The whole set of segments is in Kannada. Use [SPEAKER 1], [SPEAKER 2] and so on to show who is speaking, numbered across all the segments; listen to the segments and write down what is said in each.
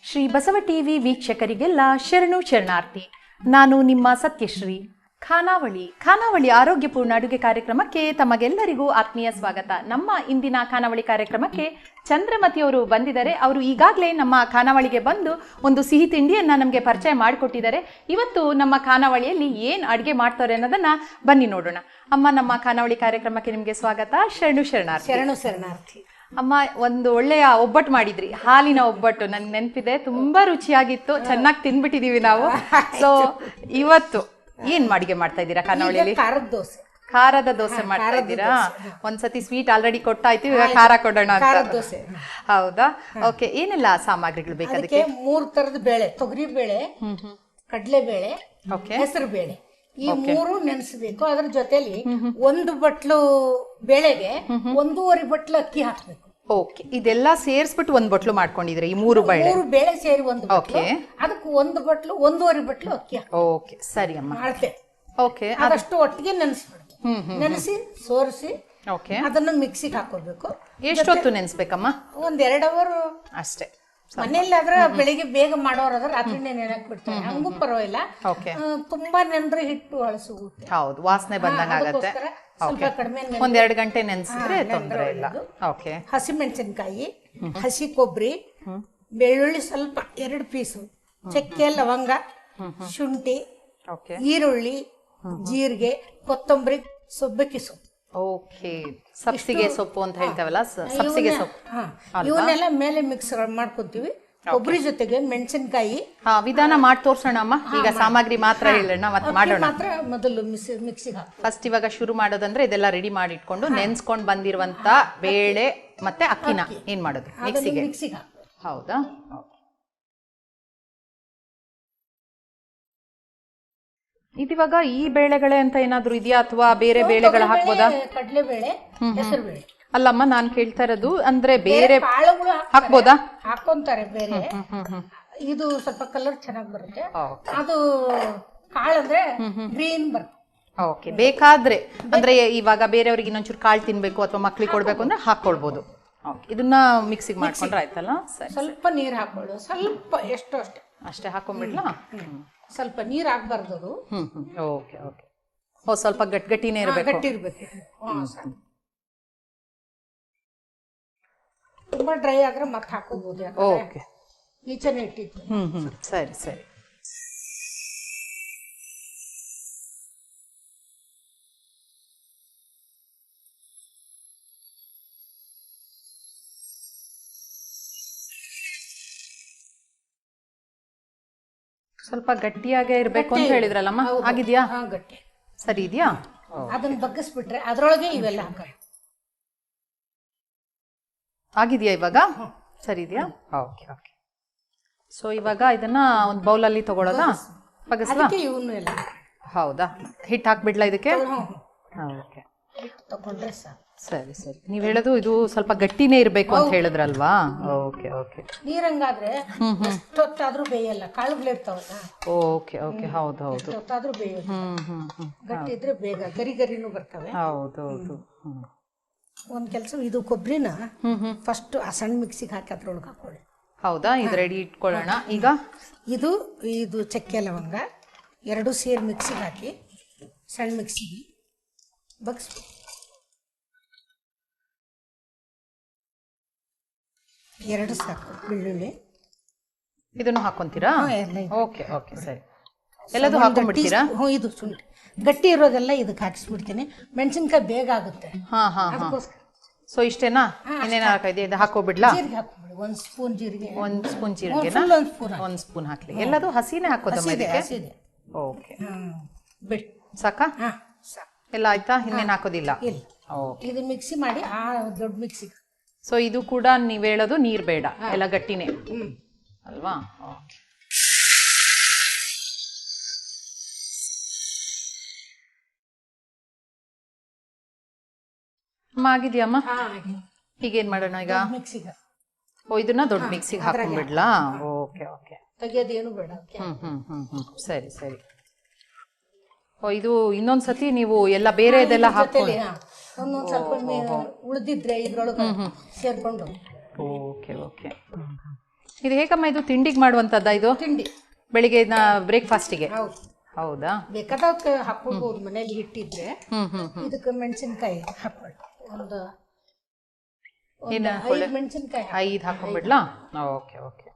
[SPEAKER 1] ಶ್ರೀ ಬಸವ ಟಿವಿ ವೀಕ್ಷಕರಿಗೆಲ್ಲ ಶರಣು ಶರಣಾರ್ಥಿ. ನಾನು ನಿಮ್ಮ ಸತ್ಯಶ್ರೀ. ಖಾನಾವಳಿ ಆರೋಗ್ಯಪೂರ್ಣ ಅಡುಗೆ ಕಾರ್ಯಕ್ರಮಕ್ಕೆ ತಮಗೆಲ್ಲರಿಗೂ ಆತ್ಮೀಯ ಸ್ವಾಗತ. ನಮ್ಮ ಇಂದಿನ ಖಾನಾವಳಿ ಕಾರ್ಯಕ್ರಮಕ್ಕೆ ಚಂದ್ರಮತಿಯವರು ಬಂದಿದ್ದಾರೆ. ಅವರು ಈಗಾಗಲೇ ನಮ್ಮ ಖಾನಾವಳಿಗೆ ಬಂದು ಒಂದು ಸಿಹಿ ತಿಂಡಿಯನ್ನು ನಮಗೆ ಪರಿಚಯ ಮಾಡಿಕೊಟ್ಟಿದ್ದಾರೆ. ಇವತ್ತು ನಮ್ಮ ಖಾನಾವಳಿಯಲ್ಲಿ ಏನು ಅಡುಗೆ ಮಾಡ್ತಾರೆ ಅನ್ನೋದನ್ನ ಬನ್ನಿ ನೋಡೋಣ. ಅಮ್ಮ, ನಮ್ಮ ಖಾನಾವಳಿ ಕಾರ್ಯಕ್ರಮಕ್ಕೆ ನಿಮಗೆ ಸ್ವಾಗತ. ಶರಣು ಶರಣಾರ್ಥಿ. ಅಮ್ಮ, ಒಂದು ಒಳ್ಳೆಯ ಒಬ್ಬಟ್ಟು ಮಾಡಿದ್ರಿ, ಹಾಲಿನ ಒಬ್ಬಟ್ಟು. ನನ್ಗೆ ನೆನಪಿದೆ, ತುಂಬಾ ರುಚಿಯಾಗಿತ್ತು, ಚೆನ್ನಾಗಿ ತಿನ್ಬಿಟ್ಟಿದೀವಿ ನಾವು. ಸೊ ಇವತ್ತು ಏನ್ ಅಡಿಗೆ ಮಾಡ್ತಾ ಇದ್ದೀರಾ ಖಾನಾವಳಿಯಲ್ಲಿ? ಖಾರದ ದೋಸೆ ಮಾಡ್ತಾ ಇದ್ದೀರಾ? ಒಂದ್ಸತಿ ಸ್ವೀಟ್ ಆಲ್ರೆಡಿ ಕೊಟ್ಟಾಯ್ತು, ಈಗ ಖಾರ ಕೊಡೋಣ ಅಂತ. ಹೌದಾ? ಓಕೆ. ಏನೆಲ್ಲ ಸಾಮಗ್ರಿಗಳು ಬೇಕು ಅದಕ್ಕೆ?
[SPEAKER 2] 3 ತರದ ಬೇಳೆ: ತೊಗರಿ ಬೇಳೆ, ಕಡಲೆ ಬೇಳೆ, ಹೆಸರು ಬೇಳೆ. ಈ 3 ನೆನೆಸಬೇಕು. ಅದ್ರ ಜೊತೆಲಿ 1 ಬಟ್ಲು ಬೇಳೆಗೆ 1.5 ಬಟ್ಲು ಅಕ್ಕಿ ಹಾಕ್ಬೇಕು.
[SPEAKER 1] ಓಕೆ. ಇದೆಲ್ಲ ಸೇರಿಸ್ಬಿಟ್ಟು 1 ಬಟ್ಲು ಮಾಡ್ಕೊಂಡಿದ್ರೆ ಈ 3
[SPEAKER 2] ಬೇಳೆ ಸೇರಿ 1 ಬಟ್ಲು, ಅದಕ್ಕೆ 1 ಬಟ್ಲು 1.5 ಬಟ್ಲು ಅಕ್ಕಿ.
[SPEAKER 1] ಓಕೆ, ಸರಿ ಅಮ್ಮ.
[SPEAKER 2] ಅಳತೆ.
[SPEAKER 1] ಓಕೆ.
[SPEAKER 2] ಅದಷ್ಟು ಒಟ್ಟಿಗೆ ನೆನೆಸ್ಬಿಡ್ಬೇಕು. ನೆನೆಸಿ ಸೋರಿಸಿ ಅದನ್ನ ಮಿಕ್ಸಿಗೆ ಹಾಕೋಬೇಕು.
[SPEAKER 1] ಎಷ್ಟೊತ್ತು ನೆನೆಸ್ಬೇಕಮ್ಮ?
[SPEAKER 2] 1-2 ಅವರ್
[SPEAKER 1] ಅಷ್ಟೇ.
[SPEAKER 2] ಮನೆಯಲ್ಲಿ ಆದ್ರೆ ಬೆಳಿಗ್ಗೆ ಬೇಗ ಮಾಡೋರಾದ್ರೆ ರಾತ್ರಿನೇ ನೆನಕ್ ಬಿಡ್ತಾರೆ, ಹಂಗೂ ಪರವಾಗಿಲ್ಲ. ತುಂಬಾ ನೆಂದ್ರೆ ಹಿಟ್ಟು ಹಳಸೋಗುತ್ತೆ.
[SPEAKER 1] ಹೌದು, ವಾಸನೆ ಬಂದಂಗ ಆಗತ್ತೆ.
[SPEAKER 2] ಸ್ವಲ್ಪ ಕಡಿಮೆ
[SPEAKER 1] 1-2 ಗಂಟೆ ನೆನೆಸಿದ್ರೆ ತೊಂದರೆ ಇಲ್ಲ. ಓಕೆ.
[SPEAKER 2] ಹಸಿಮೆಣಸಿನಕಾಯಿ, ಹಸಿ ಕೊಬ್ಬರಿ, ಬೆಳ್ಳುಳ್ಳಿ ಸ್ವಲ್ಪ 2 ಪೀಸು, ಚಕ್ಕೆ, ಲವಂಗ, ಶುಂಠಿ, ಈರುಳ್ಳಿ, ಜೀರಿಗೆ, ಕೊತ್ತಂಬರಿ, ಸೊಬ್ಬಕ್ಕಿ ಸೊಪ್ಪು.
[SPEAKER 1] ಓಕೆ. ಸಬ್ಸಿಗೆ ಸೊಪ್ಪು ಅಂತ ಹೇಳ್ತಾವಲ್ಲ, ಸಬ್ಸಿಗೆ ಸೊಪ್ಪು.
[SPEAKER 2] ಇವನ್ನೆಲ್ಲ ಮೇಲೆ ಮಿಕ್ಸ್ ಮಾಡ್ಕೊತೀವಿ. ಕೊಬ್ಬರಿ ಜೊತೆಗೆ ಮೆಣಸಿನಕಾಯಿ.
[SPEAKER 1] ವಿಧಾನ ಮಾಡಿ ತೋರ್ಸೋಣ ಅಮ್ಮ. ಈಗ ಸಾಮಗ್ರಿ ಮಾತ್ರ ಹೇಳೋಣ, ಮತ್ತೆ ಮಾಡೋಣ.
[SPEAKER 2] ಮಾತ್ರ ಮೊದಲು ಮಿಕ್ಸಿಗೆ ಹಾಕಿ.
[SPEAKER 1] ಫಸ್ಟ್ ಇವಾಗ ಶುರು ಮಾಡೋದಂದ್ರೆ ಇದೆಲ್ಲ ರೆಡಿ ಮಾಡಿ ಇಟ್ಕೊಂಡು ನೆನ್ಸ್ಕೊಂಡ್ ಬಂದಿರುವಂತ ಬೇಳೆ ಮತ್ತೆ ಅಕ್ಕಿನ ಏನ್ ಮಾಡೋದು? ಮಿಕ್ಸಿಗೆ. ಹೌದಾ? ಇದಿವಾಗ ಈ ಬೇಳೆಗಳೇ ಅಂತ ಏನಾದ್ರು ಇದೆಯಾ, ಅಥವಾ ಬೇರೆ ಬೇಳೆಗಳು ಹಾಕ್ಬೋದಾ?
[SPEAKER 2] ಕಡಲೆ ಬೇಳೆ, ಹೆಸರು ಬೇಳೆ.
[SPEAKER 1] ಅಲ್ಲಮ್ಮ, ನಾನ್ ಕೇಳ್ತಾ ಇರೋದು ಅಂದ್ರೆ ಬೇರೆ ಹಾಕ್ಬೋದಾ?
[SPEAKER 2] ಹಾಕೊಂತಾರೆ ಬೇರೆ. ಇದು ಸ್ವಲ್ಪ ಕಲರ್ ಚೆನ್ನಾಗಿ ಬರುತ್ತೆ. ಅದು ಕಾಳಂದ್ರೆ ಗ್ರೀನ್ ಬರುತ್ತೆ.
[SPEAKER 1] ಓಕೆ. ಬೇಕಾದ್ರೆ ಅಂದ್ರೆ ಇವಾಗ ಬೇರೆಯವ್ರಿಗೆ ಇನ್ನೊಂಚೂರು ಕಾಳು ತಿನ್ಬೇಕು ಅಥವಾ ಮಕ್ಳಿಗೆ ಕೊಡ್ಬೇಕು ಅಂದ್ರೆ ಹಾಕೊಳ್ಬಹುದು. ಇದನ್ನ ಮಿಕ್ಸಿಗೆ ಮಾಡ್ಕೊಂಡ್ರೆ ಆಯ್ತಲ್ಲ.
[SPEAKER 2] ಸ್ವಲ್ಪ ನೀರ್ ಹಾಕೊಳ್ಳು, ಸ್ವಲ್ಪ ಎಷ್ಟು
[SPEAKER 1] ಅಷ್ಟೇ ಹಾಕೊಂಡ್ಬಿಡ್ಲಾ?
[SPEAKER 2] ಸ್ವಲ್ಪ ನೀರ್ ಹಾಕ್ಬಾರ್ದು ಅದು.
[SPEAKER 1] Okay okay. ಓ, ಸ್ವಲ್ಪ ಗಟ್ಟಿನೇ ಇರಬೇಕು.
[SPEAKER 2] ಗಟ್ಟಿ ಇರ್ಬೇಕು. ತುಂಬಾ ಡ್ರೈ ಆದ್ರೆ ಮತ್ತೆ ಹಾಕೋಬಹುದು.
[SPEAKER 1] ಓಕೆ.
[SPEAKER 2] ಈಚೆನೆ ಇಟ್ಟಿತ್ತು.
[SPEAKER 1] ಸರಿ ಸರಿ. ಸ್ವಲ್ಪ ಗಟ್ಟಿಯಾಗೇ ಇರ್ಬೇಕು ಅಂತ ಹೇಳಿದ್ರಲ್ಲಮ್ಮ, ಆಗಿದ್ಯಾ?
[SPEAKER 2] ಗಟ್ಟಿ
[SPEAKER 1] ಸರಿ ಇದೆಯಾ?
[SPEAKER 2] ಅದನ್ನ ಬಗ್ಗಿಸ್ಬಿಟ್ರೆ ಅದ್ರೊಳಗೆ ಇವೆಲ್ಲ
[SPEAKER 1] ಆಗಿದೆಯಾ ಇವಾಗ? ಸರಿ ಇದೆಯಾ? Okay okay. ಸೊ ಇವಾಗ ಇದನ್ನ ಒಂದು ಬೌಲಲ್ಲಿ ತಗೊಳ್ಳೋದಾ? ಬಗ್ಗಿಸ್ಲಾ? ಹೌದಾ? ಹಿಟ್ಟು ಹಾಕ್ಬಿಡ್ಲಾ ಇದಕ್ಕೆ? ಓಕೆ.
[SPEAKER 2] ತಗೊಂಡ್ರೆ ಸಾಕು.
[SPEAKER 1] ಸರಿ ಸರಿ. ನೀವ್ ಹೇಳೋದು ಇದು ಸ್ವಲ್ಪ ಗಟ್ಟಿನೇ ಇರ್ಬೇಕು ಅಂತ ಹೇಳಿದ್ರಲ್ವಾ? Okay okay.
[SPEAKER 2] ನೀರಂಗಾದ್ರೆ ಎಷ್ಟೊತ್ತಾದ್ರೂ ಬೇಯಲ್ಲ, ಕಾಳುಗಳಿರ್ತಾವಲ್ಲ.
[SPEAKER 1] Okay okay. ಹೌದು ಹೌದು.
[SPEAKER 2] ಎಷ್ಟೊತ್ತಾದ್ರೂ ಬೇಯಲ್ಲ. ಗಟ್ಟಿ ಇದ್ರೆ ಬೇಗ ಗರಿನೂ ಬರ್ತವೆ.
[SPEAKER 1] ಹೌದು ಹೌದು.
[SPEAKER 2] ಒಂದ್ ಕೆಲಸ, ಇದು ಕೊಬ್ಬರಿನ ಫಸ್ಟ್ ಆ ಸಣ್ಣ ಮಿಕ್ಸಿಗೆ ಹಾಕಿ ಅದ್ರೊಳಗೆ ಹಾಕೊಳ್ಳಿ.
[SPEAKER 1] ಹೌದಾ? ಇದು ರೆಡಿ ಇಟ್ಕೊಳ್ಳೋಣ ಈಗ.
[SPEAKER 2] ಇದು ಚಕ್ಕೆ ಲವಂಗ 2 ಸೇರಿ ಮಿಕ್ಸಿಗೆ ಹಾಕಿ ಸಣ್ಣ ಮಿಕ್ಸಿಗೆ ಬಗ್ಸ್. 2 ಸಾಕು. ಬೆಳ್ಳುಳ್ಳಿ
[SPEAKER 1] ಇದನ್ನು ಹಾಕೊಂತೀರಾ? Okay okay. ಸರಿ. ಎಲ್ಲದೂ ಹಾಕೊಂಡ್ಬಿಡ್ತೀರಾ?
[SPEAKER 2] ಇದು ಶುಂಠಿ ಗಟ್ಟಿ ಇರೋದೆಲ್ಲ ಇದಕ್ಕೆ ಹಾಕಿಸ್ಬಿಡ್ತೀನಿ. ಮೆಣಸಿನ್ಕಾಯಿ ಬೇಗ ಆಗುತ್ತೆ.
[SPEAKER 1] ಸೊ ಇಷ್ಟೇನಾ? ಇನ್ನೇನು ಹಾಕಿದೆ? ಇದು ಹಾಕೋಬಿಡ್ಲಾ?
[SPEAKER 2] ಜೀರಿಗೆ ಹಾಕೊಂಡ್ಬಿಡಿ. 1 ಸ್ಪೂನ್ ಜೀರಿಗೆ.
[SPEAKER 1] 1 ಸ್ಪೂನ್ ಜೀರಿಗೆನಾ? 1 ಸ್ಪೂನ್ ಹಾಕ್ಲಿ. ಎಲ್ಲದೂ ಹಸಿನೇ ಹಾಕೋದಮ್ಮ ಇದಕ್ಕೆ? ಓಕೆ. ಸಾಕಾ? ಎಲ್ಲ ಆಯ್ತಾ? ಇನ್ನೇನು ಹಾಕೋದಿಲ್ಲ?
[SPEAKER 2] ಓಕೆ. ಇದು ಮಿಕ್ಸಿ ಮಾಡಿ ಆ ದೊಡ್ಡ ಮಿಕ್ಸಿಗೆ.
[SPEAKER 1] ಸೊ ಇದು ಕೂಡ ನೀವ್ ಹೇಳೋದು ನೀರ್ ಬೇಡ, ಎಲ್ಲ ಗಟ್ಟಿನೇ ಅಲ್ವಾ? ಅಮ್ಮ, ಆಗಿದ್ಯಮ್ಮ? ಈಗೇನ್ ಮಾಡೋಣ ಈಗ? ಓ, ಇದನ್ನ ದೊಡ್ಡ ಮಿಕ್ಸಿಗೆ ಹಾಕೊಂಡ್ಬಿಡ್ಲಾ? Okay okay.
[SPEAKER 2] ತೆಗಿಯೋದೇನು ಬೇಡ.
[SPEAKER 1] ಸರಿ ಸರಿ. ಓ, ಇದು ಇನ್ನೊಂದ್ಸತಿ ನೀವು ಎಲ್ಲ ಬೇರೆ ಇದೆಲ್ಲ ಹಾಕೊಳ್ಳಿ.
[SPEAKER 2] ಒಂದೊಂದು ಸ್ವಲ್ಪ ಉಳಿದಿದ್ರೆ ಇದ್ರೊಳಗೆ ಸೇರ್ಕೊಂಡು.
[SPEAKER 1] Okay okay. ಇದು ಹೇಗಮ್ಮ, ಇದು ತಿಂಡಿಗೆ ಮಾಡುವಂತದ್ದ ಇದು?
[SPEAKER 2] ತಿಂಡಿ
[SPEAKER 1] ಬೆಳಿಗ್ಗೆ ಬ್ರೇಕ್ಫಾಸ್ಟಿಗೆ?
[SPEAKER 2] ಹೌದು.
[SPEAKER 1] ಹೌದಾ?
[SPEAKER 2] ಬೇಕಾದಕ್ಕೆ ಹಾಕೊಳ್ಬಹುದು ಮನೇಲಿ ಹಿಟ್ಟಿದ್ರೆ.
[SPEAKER 1] ಹ್ಮ್.
[SPEAKER 2] ಇದಕ್ಕೆ ಮೆಣಸಿನ್ಕಾಯಿ ಹಾಕೊಳ್ಳಿ, ಒಂದು
[SPEAKER 1] ಏನ
[SPEAKER 2] 5 ಮೆಣಸಿನ್ಕಾಯಿ
[SPEAKER 1] 5 ಹಾಕೊಂಡ್ಬಿಡ್ಲಾ? Okay okay.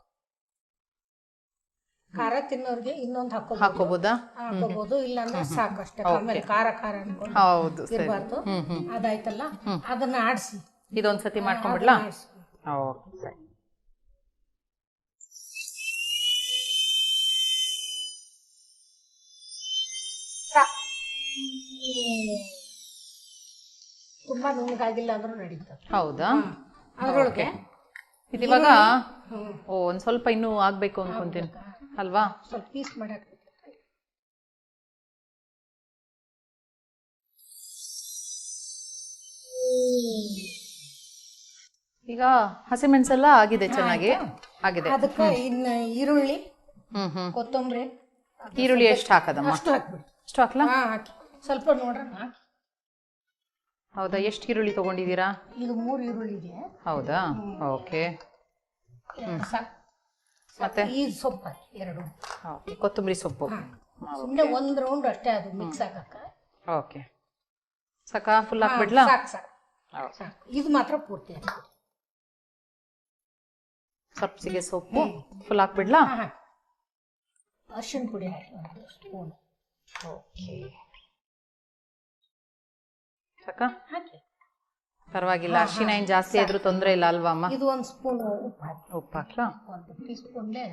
[SPEAKER 2] ಖಾರ ತಿನ್ನೋರ್ಗೆ ಇನ್ನೊಂದು
[SPEAKER 1] ಹಾಕೋಬಹುದಾ?
[SPEAKER 2] ಹಾಕೋಬಹುದು, ಇಲ್ಲಾಂದ್ರೆ ಸಾಕಷ್ಟೇ. ಆಮೇಲೆ ಖಾರ ಅನ್ಕೊಂಡು
[SPEAKER 1] ಹೌದು,
[SPEAKER 2] ಇರಬಾರ್ದು. ಅದಾಯ್ತಲ್ಲ, ಅದನ್ನ ಆಡಿಸಿ
[SPEAKER 1] ಇದೊಂದ್ಸತಿ ಮಾಡ್ಕೊಂಡ್ಬಿಡ್ಲಾ? ಓಕೆ ಸರಿ.
[SPEAKER 2] ತುಂಬಾ ನುಣ್ಣಗಾಗಿಲ್ಲ ಅಂದ್ರೂ ನಡೀತದೆ.
[SPEAKER 1] ಹೌದಾ?
[SPEAKER 2] ಅದ್ರೊಳಗೆ
[SPEAKER 1] ಇದಿವಾಗ ಒಂದ್ ಸ್ವಲ್ಪ ಇನ್ನೂ ಆಗ್ಬೇಕು ಅನ್ಕೊಂತೀನಿ ಅಲ್ವಾ?
[SPEAKER 2] ಸ್ವಲ್ಪ ಪೀಸ್ ಮಾಡಕ್
[SPEAKER 1] ಈಗ ಹಸಿಮೆಣಸೆಲ್ಲ ಆಗಿದೆ, ಚೆನ್ನಾಗಿ ಆಗಿದೆ.
[SPEAKER 2] ಅದಕ್ಕೆ ಇನ್ನು ಈರುಳ್ಳಿ, ಕೊತ್ತಂಬರಿ.
[SPEAKER 1] ಈರುಳ್ಳಿ ಎಷ್ಟು ಹಾಕದಮ್ಮ?
[SPEAKER 2] ಅಷ್ಟು ಹಾಕ್ಬಿಡಿ.
[SPEAKER 1] ಅಷ್ಟು ಹಾಕ್ಲಾ?
[SPEAKER 2] ಹಾಕಿ ಸ್ವಲ್ಪ ನೋಡ್ರ ಹಾಕಿ.
[SPEAKER 1] ಹೌದಾ? ಎಷ್ಟು ಈರುಳ್ಳಿ ತಗೊಂಡಿದ್ದೀರಾ?
[SPEAKER 2] ಇದು 3 ಈರುಳ್ಳಿ ಇದೆ.
[SPEAKER 1] ಹೌದಾ? ಓಕೆ. ಮತ್ತೆ
[SPEAKER 2] ಈ ಸೊಪ್ಪು ಹಾಕಿ 2.
[SPEAKER 1] ಕೊತ್ತಂಬರಿ ಸೊಪ್ಪು
[SPEAKER 2] ಸುಮ್ಮನೆ 1 ರೌಂಡ್ ಅಷ್ಟೇ, ಅದು ಮಿಕ್ಸ್ ಆಗಕ್ಕ.
[SPEAKER 1] ಓಕೆ, ಸಾಕಾ? ಫುಲ್ ಹಾಕ್ಬಿಡ್ಲಾ?
[SPEAKER 2] ಸಾಕು. ಇದು ಮಾತ್ರ ಪೂರ್ತಿ ಹಾಕಿ.
[SPEAKER 1] ಸಬ್ಸಿಗೆ ಸೊಪ್ಪು ಫುಲ್ ಹಾಕ್ಬಿಡ್ಲಾ?
[SPEAKER 2] ಅರಿಶಿನ ಪುಡಿ ಹಾಕಿ 1 ಸ್ಪೂನ್.
[SPEAKER 1] ಓಕೆ, ಸಾಕಾ?
[SPEAKER 2] ಹಾಕಿ.
[SPEAKER 1] ಪರವಾಗಿಲ್ಲ, ಅರಿಶಿನ ಏನ್ ಜಾಸ್ತಿ ಆದ್ರೂ ತೊಂದರೆ ಇಲ್ಲ ಅಲ್ವಾ ಅಮ್ಮ?
[SPEAKER 2] ಇದು 1 ಸ್ಪೂನ್ ಉಪ್ಪು ಹಾಕಿ.
[SPEAKER 1] ಉಪ್ಪು ಹಾಕ್ಲಾ?
[SPEAKER 2] 1 ಟೀ ಸ್ಪೂನ್ಲೆ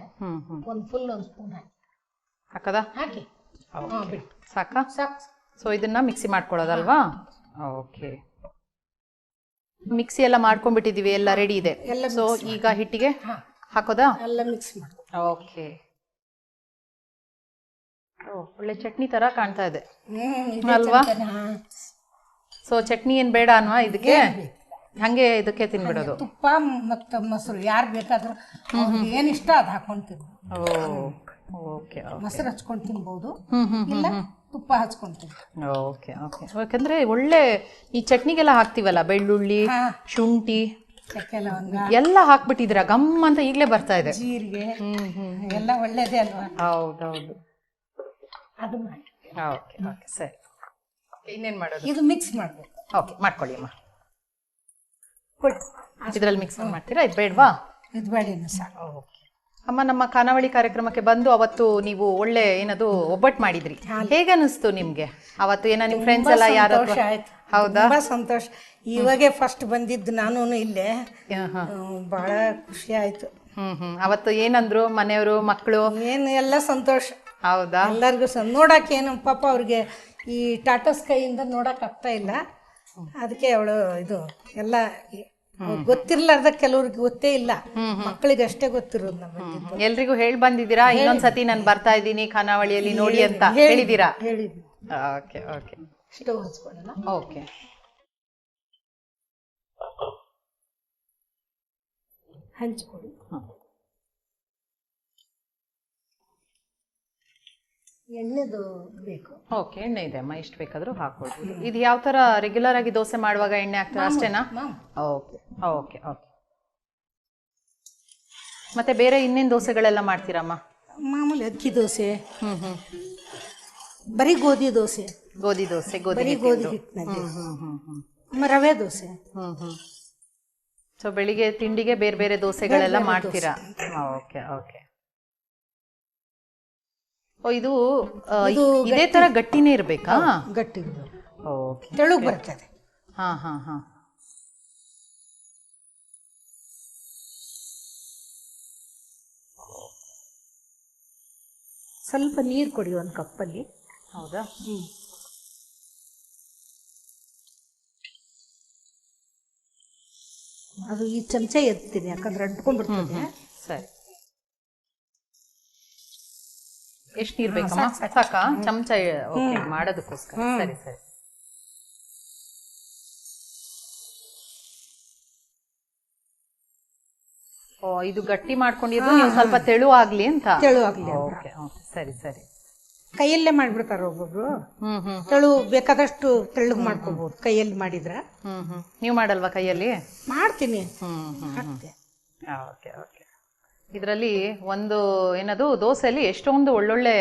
[SPEAKER 2] ಫುಲ್ 1 ಸ್ಪೂನ್ ಹಾಕಿ.
[SPEAKER 1] ಹಾಕದಾ?
[SPEAKER 2] ಹಾಕಿ. ಬಿಟ್ಟು
[SPEAKER 1] ಸಾಕಾ?
[SPEAKER 2] ಸಾಕು.
[SPEAKER 1] ಸೊ ಇದನ್ನ ಮಿಕ್ಸಿ ಮಾಡ್ಕೊಳ್ಳೋದಲ್ವಾ? ಓಕೆ, ಮಿಕ್ಸಿ ಎಲ್ಲ ಮಾಡ್ಕೊಂಡ್ಬಿಟ್ಟಿದೀವಿ, ಎಲ್ಲ ರೆಡಿ ಇದೆ. ಸೊ ಈಗ ಹಿಟ್ಟಿಗೆ ಹಾಕೋದಾ?
[SPEAKER 2] ಎಲ್ಲ ಮಿಕ್ಸ್ ಮಾಡಿ.
[SPEAKER 1] ಓಕೆ. ಒಳ್ಳೆ ಚಟ್ನಿ ತರ ಕಾಣ್ತಾ ಇದೆ ಅಲ್ವಾ? ಸೊ ಚಟ್ನಿ ಏನ್ ಬೇಡ ಅನ್ವಾ ಇದಕ್ಕೆ? ಹಂಗೆ ಇದಕ್ಕೆ ತಿನ್ಬಿಡೋದು?
[SPEAKER 2] ತುಪ್ಪ ಮತ್ತು ಮೊಸರು ಯಾರು ಬೇಕಾದ್ರೂ ಏನ್ ಇಷ್ಟ ಅದು ಹಾಕೊಂಡು ತಿನ್ಬೋದು.
[SPEAKER 1] ಓಕೆ,
[SPEAKER 2] ಮೊಸರು ಹಚ್ಕೊಂಡು ತಿನ್ಬಹುದು, ಇಲ್ಲ ತುಪ್ಪ ಹಚ್ಕೊಂಡು ತಿನ್ಬಹುದು.
[SPEAKER 1] Okay okay. ಯಾಕಂದ್ರೆ ಒಳ್ಳೆ ಈ ಚಟ್ನಿಗೆಲ್ಲ ಹಾಕ್ತಿವಲ್ಲ, ಬೆಳ್ಳುಳ್ಳಿ, ಶುಂಠಿ,
[SPEAKER 2] ಚಕ್ಕೆ ಲವಂಗ
[SPEAKER 1] ಎಲ್ಲ ಹಾಕ್ಬಿಟ್ಟಿದ್ರ ಗಮ್ ಅಂತ ಈಗಲೇ ಬರ್ತಾ ಇದೆ.
[SPEAKER 2] ಜೀರಿಗೆ ಎಲ್ಲ ಒಳ್ಳೇದೇ ಅಲ್ವಾ?
[SPEAKER 1] ಹೌದೌದು.
[SPEAKER 2] ಅದು ಮಾಡಿ.
[SPEAKER 1] ಓಕೆ ಓಕೆ, ಸರಿ. ಇನ್ನೇನ್ ಮಾಡೋದು?
[SPEAKER 2] ಇದು ಮಿಕ್ಸ್ ಮಾಡ್ಬೇಕು.
[SPEAKER 1] ಓಕೆ, ಮಾಡ್ಕೊಳ್ಳಿ ಅಮ್ಮ. ಇದ್ರಲ್ಲಿ ಮಿಕ್ಸ್ ಮಾಡ್ತೀರಾ? ಇದು ಬೇಡವಾ?
[SPEAKER 2] ಇದು ಬೇಡ ಸಾಕು.
[SPEAKER 1] ಓಕೆ ಅಮ್ಮ, ನಮ್ಮ ಖಾನಾವಳಿ ಕಾರ್ಯಕ್ರಮಕ್ಕೆ ಬಂದು ಅವತ್ತು ನೀವು ಒಳ್ಳೆ ಏನದು ಒಬ್ಬಟ್ಟು ಮಾಡಿದ್ರಿ, ಹೇಗನ್ನಿಸ್ತು ನಿಮ್ಗೆ ಅವತ್ತು? ಏನೋ ನಿಮ್ ಫ್ರೆಂಡ್ಸ್ ಎಲ್ಲ ಯಾರು? ಹೌದಾ?
[SPEAKER 2] ತುಂಬಾ ಸಂತೋಷ. ಇವಾಗೆ ಫಸ್ಟ್ ಬಂದಿದ್ದು ನಾನು ಇಲ್ಲೇ, ಬಹಳ ಖುಷಿ ಆಯ್ತು.
[SPEAKER 1] ಅವತ್ತು ಏನಂದ್ರು ಮನೆಯವರು, ಮಕ್ಕಳು?
[SPEAKER 2] ಏನು ಎಲ್ಲ ಸಂತೋಷ.
[SPEAKER 1] ಹೌದಾ?
[SPEAKER 2] ಎಲ್ಲರಿಗೂ ನೋಡಕ್ ಏನು ಪಾಪ ಅವ್ರಿಗೆ ಈ ಟಾಟಾ ಸ್ಕೈಯಿಂದ ನೋಡಕ್ ಆಗ್ತಾ ಇಲ್ಲ, ಅದಕ್ಕೆ ಅವಳು ಇದು ಎಲ್ಲ ಗೊತ್ತಿರ್ಲಾರ್ದ ಕೆಲವ್ರಿಗೆ ಗೊತ್ತೇ ಇಲ್ಲ, ಮಕ್ಕಳಿಗೆ ಅಷ್ಟೇ ಗೊತ್ತಿರೋದು. ನಮ್ಮ
[SPEAKER 1] ಎಲ್ರಿಗೂ ಹೇಳಿ ಬಂದಿದ್ದೀರಾ? ಇನ್ನೊಂದ್ಸತಿ ನಾನು ಬರ್ತಾ ಇದ್ದೀನಿ ಖಾನಾವಳಿಯಲ್ಲಿ ನೋಡಿ ಅಂತ ಹೇಳಿದ್ದೀರಾ?
[SPEAKER 2] ಹೇಳಿದ್ವಿ.
[SPEAKER 1] Okay okay.
[SPEAKER 2] ಸ್ಟವ್ ಹಚ್ಕೊಳ್ಳೋಣ.
[SPEAKER 1] ಓಕೆ,
[SPEAKER 2] ಹಂಚ್ಕೊಡಿ. ಎಣ್ಣೆದು ಬೇಕು.
[SPEAKER 1] ಓಕೆ, ಎಣ್ಣೆ ಇದೆ ಅಮ್ಮ, ಎಷ್ಟು ಬೇಕಾದ್ರೂ ಹಾಕೊಳ್ಬೋದು. ಇದು ಯಾವ ತರ ರೆಗ್ಯುಲರ್ ಆಗಿ ದೋಸೆ ಮಾಡುವಾಗ ಎಣ್ಣೆ ಹಾಕ್ತಾರೆ ಅಷ್ಟೇನಾ? Okay okay okay. ಮತ್ತೆ ಬೇರೆ ಇನ್ನೇನು ದೋಸೆಗಳೆಲ್ಲ ಮಾಡ್ತೀರಮ್ಮ?
[SPEAKER 2] ಮಾಮೂಲಿ ಅಕ್ಕಿ ದೋಸೆ, ಬರೀ ಗೋಧಿ ದೋಸೆ,
[SPEAKER 1] ಗೋಧಿ ದೋಸೆ, ಗೋಧಿ
[SPEAKER 2] ಹಿಟ್ಟಿನಲ್ಲಿ, ರವೆ ದೋಸೆ.
[SPEAKER 1] ಸೊ ಬೆಳಿಗ್ಗೆ ತಿಂಡಿಗೆ ಬೇರೆ ಬೇರೆ ದೋಸೆಗಳೆಲ್ಲ ಮಾಡ್ತೀರಾ? Okay okay. ಇದು ಇದೇ ತರ ಗಟ್ಟಿನೇ ಇರ್ಬೇಕಾ?
[SPEAKER 2] ಗಟ್ಟಿ,
[SPEAKER 1] ಓಕೆ,
[SPEAKER 2] ತೆಳು ಬರ್ತದೆ.
[SPEAKER 1] ಹಾ ಹಾ ಹಾ.
[SPEAKER 2] ಸ್ವಲ್ಪ ನೀರು ಕೊಡಿ 1 ಕಪ್ಪಲ್ಲಿ.
[SPEAKER 1] ಹೌದಾ?
[SPEAKER 2] ಅದು ಈ ಚಮಚ ಎತ್ತೀನಿ, ಯಾಕಂದ್ರೆ ಅಂಟ್ಕೊಂಡ್ಬಿಡ್ತದೆ.
[SPEAKER 1] ಸರಿ. ಎಷ್ಟು ನೀರು ಬೇಕಮ್ಮ? ಸಾಕಾ? ಚಮಚ ಮಾಡೋದಕ್ಕೋಸ್ಕರ. ಸರಿ ಸರಿ. ಓ, ಇದು ಗಟ್ಟಿ ಮಾಡ್ಕೊಂಡಿದ್ದು ನೀವು ಸ್ವಲ್ಪ ತೆಳು ಆಗ್ಲಿ ಅಂತ?
[SPEAKER 2] ತೆಳು ಆಗ್ಲಿ.
[SPEAKER 1] ಓಕೆ ಓಕೆ, ಸರಿ ಸರಿ.
[SPEAKER 2] ಕೈಯಲ್ಲೇ ಮಾಡ್ಬಿಡ್ತಾರ ಒಬ್ಬೊಬ್ರು, ತೆಳು ಬೇಕಾದಷ್ಟು ತೆಳ್ಳಗ್ ಮಾಡ್ಕೋಬಹುದು ಕೈಯಲ್ಲಿ ಮಾಡಿದ್ರ.
[SPEAKER 1] ನೀವು ಮಾಡಲ್ವಾ ಕೈಯಲ್ಲಿ?
[SPEAKER 2] ಮಾಡ್ತೀನಿ.
[SPEAKER 1] Okay okay. ಇದರಲ್ಲಿ ಒಂದು ಏನದು ದೋಸೆಯಲ್ಲಿ ಎಷ್ಟೊಂದು ಒಳ್ಳೊಳ್ಳೆ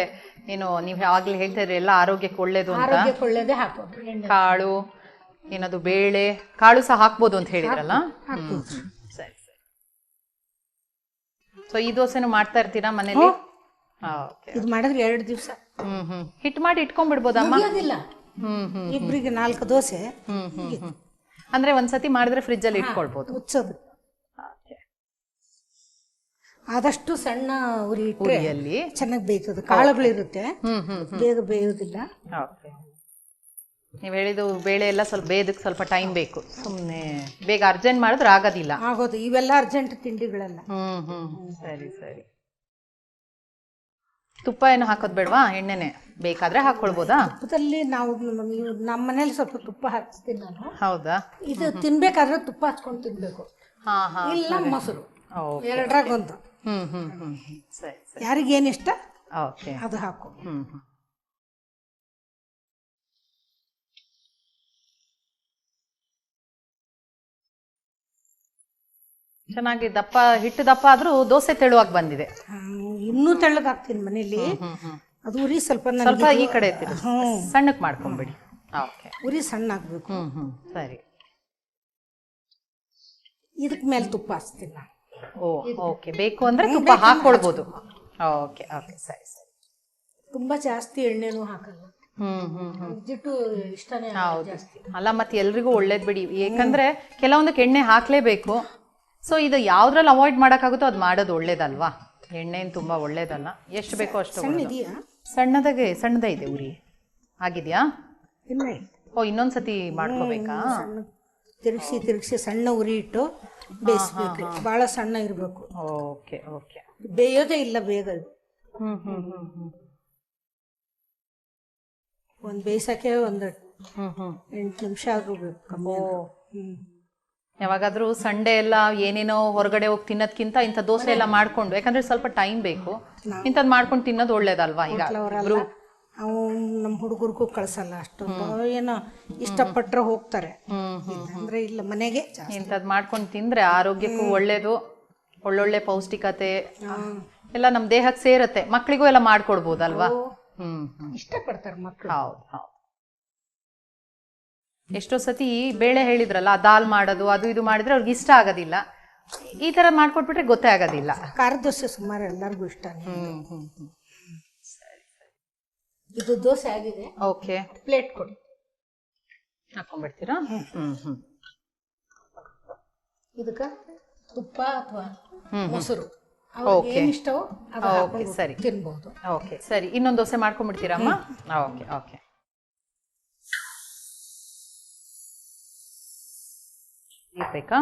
[SPEAKER 1] ಏನು ನೀವು ಯಾವಾಗಲೇ ಹೇಳ್ತಾ ಇದ್ರಿ ಎಲ್ಲ ಆರೋಗ್ಯಕ್ಕೆ ಒಳ್ಳೇದು ಅಂತ.
[SPEAKER 2] ಆರೋಗ್ಯಕ್ಕೆ ಒಳ್ಳೇದೇ ಹಾಕೋದು.
[SPEAKER 1] ಕಾಳು ಏನದು ಬೇಳೆ ಕಾಳು ಸಹ ಹಾಕ್ಬೋದು ಅಂತ ಹೇಳಿದ್ರಲ್ಲ. ಸರಿ ಸರಿ. ಸೊ ಈ ದೋಸೆನೂ ಮಾಡ್ತಾ ಇರ್ತೀರಾ ಮನೇಲಿ?
[SPEAKER 2] ಇದು ಮಾಡಿದ್ರೆ 2 ದಿವಸ.
[SPEAKER 1] ಹಿಟ್ ಮಾಡಿ ಇಟ್ಕೊಂಡ್ಬಿಡ್ಬೋದಮ್ಮ?
[SPEAKER 2] ಇಬ್ರಿಗೆ 4 ದೋಸೆ.
[SPEAKER 1] ಅಂದ್ರೆ ಒಂದ್ಸತಿ ಮಾಡಿದ್ರೆ ಫ್ರಿಜ್ ಅಲ್ಲಿ ಇಟ್ಕೊಳ್ಬಹುದು.
[SPEAKER 2] ಮುಚ್ಚೋದು. ಆದಷ್ಟು ಸಣ್ಣ ಉರಿಯಲ್ಲಿ ಚೆನ್ನಾಗಿ ಬೇಯ್ತದೆ. ಕಾಳುಗಳಿರುತ್ತೆ, ಬೇಗ ಬೇಯೋದಿಲ್ಲ.
[SPEAKER 1] ನೀವು ಹೇಳಿದ್ದು ಬೇಳೆ ಎಲ್ಲ ಸ್ವಲ್ಪ ಬೇಯದಕ್ಕೆ ಸ್ವಲ್ಪ ಟೈಮ್ ಬೇಕು. ಸುಮ್ಮನೆ ಬೇಗ ಅರ್ಜೆಂಟ್ ಮಾಡಿದ್ರೆ ಆಗೋದಿಲ್ಲ.
[SPEAKER 2] ಆಗೋದು. ಇವೆಲ್ಲ ಅರ್ಜೆಂಟ್ ತಿಂಡಿಗಳೆಲ್ಲ.
[SPEAKER 1] ಸರಿ ಸರಿ. ತುಪ್ಪ ಏನು ಹಾಕೋದು ಬೇಡವಾ? ಎಣ್ಣೆನೆ ಬೇಕಾದ್ರೆ ಹಾಕೊಳ್ಬೋದಾ?
[SPEAKER 2] ತುಪ್ಪದಲ್ಲಿ ನಾವು ನಮ್ಮ ಮನೇಲಿ ಸ್ವಲ್ಪ ತುಪ್ಪ ಹಾಕ್ತೀನಿ ನಾನು.
[SPEAKER 1] ಹೌದಾ? ಇದು
[SPEAKER 2] ತಿನ್ಬೇಕಾದ್ರೆ ತುಪ್ಪ ಹಚ್ಕೊಂಡು ತಿನ್ಬೇಕು. ಇಲ್ಲ ಮೊಸರು, 2ರಾಗೊಂದು.
[SPEAKER 1] ಸರಿ ಸರಿ.
[SPEAKER 2] ಯಾರಿಗೇನು ಇಷ್ಟ
[SPEAKER 1] ಓಕೆ
[SPEAKER 2] ಅದು ಹಾಕು.
[SPEAKER 1] ಚೆನ್ನಾಗಿ ದಪ್ಪ ಹಿಟ್ಟು ದಪ್ಪ ಆದ್ರೂ ದೋಸೆ ತೆಳುವಾಗಿ ಬಂದಿದೆ.
[SPEAKER 2] ಇನ್ನೂ ತೆಳ್ಳಗಾಗ್ತೀನಿ ಮನೇಲಿ. ಅದು ಉರಿ ಸ್ವಲ್ಪ
[SPEAKER 1] ಸ್ವಲ್ಪ ಈ ಕಡೆ ಸಣ್ಣಕ್ಕೆ ಮಾಡ್ಕೊಂಡ್ಬಿಡಿ. ಓಕೆ.
[SPEAKER 2] ಉರಿ ಸಣ್ಣ ಆಗ್ಬೇಕು.
[SPEAKER 1] ಸರಿ.
[SPEAKER 2] ಇದಕ್ ಮೇಲೆ ತುಪ್ಪ ಹಚ್ತೀನಿ ನಾನು.
[SPEAKER 1] ಓಕೆ. ಬೇಕು ಅಂದ್ರೆ ತುಪ್ಪ ಹಾಕೊಳ್ಬೋದು. Okay okay. ಸರಿ ಸರಿ.
[SPEAKER 2] ತುಂಬಾ ಜಾಸ್ತಿ ಎಣ್ಣೆನೂ ಹಾಕಲ್ಲ. ಜಿಟ್ಟು ಇಷ್ಟನೇ ಜಾಸ್ತಿ
[SPEAKER 1] ಅಲ್ಲ. ಮತ್ತೆ ಎಲ್ರಿಗೂ ಒಳ್ಳೇದ್ ಬಿಡಿ, ಯಾಕಂದ್ರೆ ಕೆಲವೊಂದಕ್ಕೆ ಎಣ್ಣೆ ಹಾಕ್ಲೇಬೇಕು. ಸೊ ಇದು ಯಾವ್ದ್ರಲ್ಲಿ ಅವಾಯ್ಡ್ ಮಾಡಕ್ಕಾಗುತ್ತೋ ಅದು ಮಾಡೋದು ಒಳ್ಳೇದಲ್ವಾ? ಎಣ್ಣೆ ತುಂಬಾ ಒಳ್ಳೇದಲ್ಲ. ಎಷ್ಟು ಬೇಕೋ ಅಷ್ಟು. ಸಣ್ಣದೇ ಇದೆ ಉರಿ. ಆಗಿದ್ಯಾ? ಇನ್ನೊಂದ್ಸತಿ ಮಾಡ್ಕೋಬೇಕಾ?
[SPEAKER 2] ತಿರುಗಿಸಿ ಸಣ್ಣ ಉರಿ ಇಟ್ಟು ಬೇಯಿಸ್ಬೇಕು. ಬಹಳ ಸಣ್ಣ ಇರ್ಬೇಕು.
[SPEAKER 1] Okay okay.
[SPEAKER 2] ಬೇಯೋದೇ ಇಲ್ಲ ಬೇಗ. ಒಂದ್ ಬೇಯಿಸಕ್ಕೆ ಒಂದು 8 ನಿಮಿಷ ಆಗಬೇಕು.
[SPEAKER 1] ಯಾವಾಗಾದ್ರೂ ಸಂಡೇ ಎಲ್ಲ ಏನೇನೋ ಹೊರಗಡೆ ಹೋಗಿ ತಿನ್ನೋದ್ಕಿಂತ ಇಂಥ ದೋಸೆ ಎಲ್ಲ ಮಾಡ್ಕೊಂಡು, ಯಾಕಂದ್ರೆ ಸ್ವಲ್ಪ ಟೈಮ್ ಬೇಕು, ಇಂಥದ್ದು ಮಾಡ್ಕೊಂಡು ತಿನ್ನೋದು ಒಳ್ಳೇದಲ್ವಾ? ಈಗ
[SPEAKER 2] ಅವು ನಮ್ಮ ಹುಡುಗರಿಗೂ ಕಳ್ಸಲ್ಲ ಅಷ್ಟೊಂದು. ಏನೋ ಇಷ್ಟಪಟ್ರೆ ಹೋಗ್ತಾರೆ, ಅಂದ್ರೆ ಇಲ್ಲ ಮನೆಗೆ
[SPEAKER 1] ಇಂಥದ್ದು ಮಾಡ್ಕೊಂಡು ತಿಂದ್ರೆ ಆರೋಗ್ಯಕ್ಕೂ ಒಳ್ಳೇದು. ಒಳ್ಳೊಳ್ಳೆ ಪೌಷ್ಟಿಕತೆ ಎಲ್ಲ ನಮ್ಮ ದೇಹಕ್ಕೆ ಸೇರತ್ತೆ. ಮಕ್ಕಳಿಗೂ ಎಲ್ಲ ಮಾಡ್ಕೊಡ್ಬೋದಲ್ವಾ?
[SPEAKER 2] ಇಷ್ಟಪಡ್ತಾರೆ ಮಕ್ಕಳು.
[SPEAKER 1] ಹೌದು ಹೌದು. ಎಷ್ಟೋ ಸತಿ ಬೇಳೆ ಹೇಳಿದ್ರಲ್ಲ, ದಾಲ್ ಮಾಡೋದು ಅದು ಇದು ಮಾಡಿದ್ರೆ ಅವ್ರಿಗೆ ಇಷ್ಟ ಆಗೋದಿಲ್ಲ. ಈ ತರ ಮಾಡ್ಕೊಟ್ಬಿಟ್ರೆ ಗೊತ್ತೇ ಆಗೋದಿಲ್ಲ.
[SPEAKER 2] ಖಾರದ ದೋಸೆ ಸುಮಾರು ಎಲ್ಲರಿಗೂ ಇಷ್ಟ. ಇದು ದೋಸೆ ಆಗಿದೆ.
[SPEAKER 1] ಓಕೆ.
[SPEAKER 2] ಪ್ಲೇಟ್ ಕೊಡಿ,
[SPEAKER 1] ಹಾಕೊಂಡ್ಬಿಡ್ತೀರಾ?
[SPEAKER 2] ಇದಕ್ಕ ತುಪ್ಪ ಅಥವಾ ಮೊಸರು ಇಷ್ಟವೋ
[SPEAKER 1] ಸರಿ
[SPEAKER 2] ತಿನ್ಬಹುದು.
[SPEAKER 1] ಓಕೆ ಸರಿ. ಇನ್ನೊಂದು ದೋಸೆ ಮಾಡ್ಕೊಂಡ್ಬಿಡ್ತೀರಮ್ಮ? Okay okay. ಬೇಕಾ?